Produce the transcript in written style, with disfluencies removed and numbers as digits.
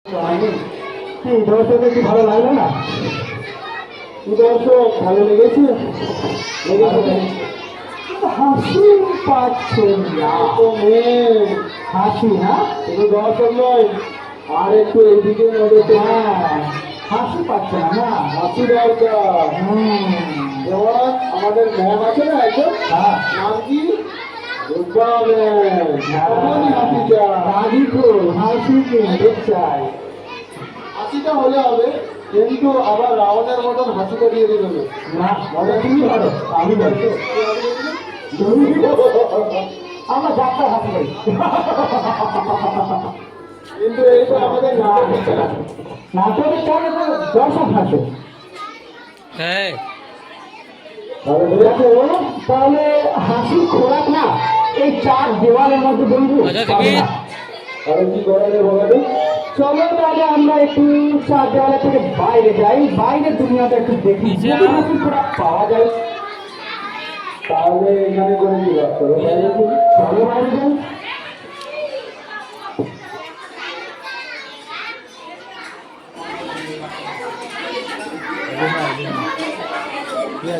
কি দর্শক কি ভালো লাগলো না? কি দর্শক ভালো লেগেছে? হাসি পাচ্ছেন না তো মেয়ে হাসি না শুধু দর্শক নয় আর একটু এইদিকে নজর হাসি পাচ্ছে না না হাসি দরকার। যেমন আমাদের ম্যাম আছে না একজন নাম কি হাসিটা হলে হবে কিন্তু আবার রাওয়ানের মতন হাসিটা দিয়ে দেবে না তুমি ধরো আমি আমরা যাত্রা হাসি পাই কিন্তু এইটা আমাদের নাটকের কারণে দর্শক হাসে। হ্যাঁ তাহলে হাসি খোরাক না এই চার দেওয়ালের মধ্যে বন্ধু তাহলে কি করা যায় বলো? চলো তাহলে আমরা একটু চার দেওয়ালে থেকে বাইরে যাই, বাইরের দুনিয়াটা একটু দেখি হাসি খোরাক পাওয়া যায়। তাহলে এখানে করে কি চলো বাইরে যাই।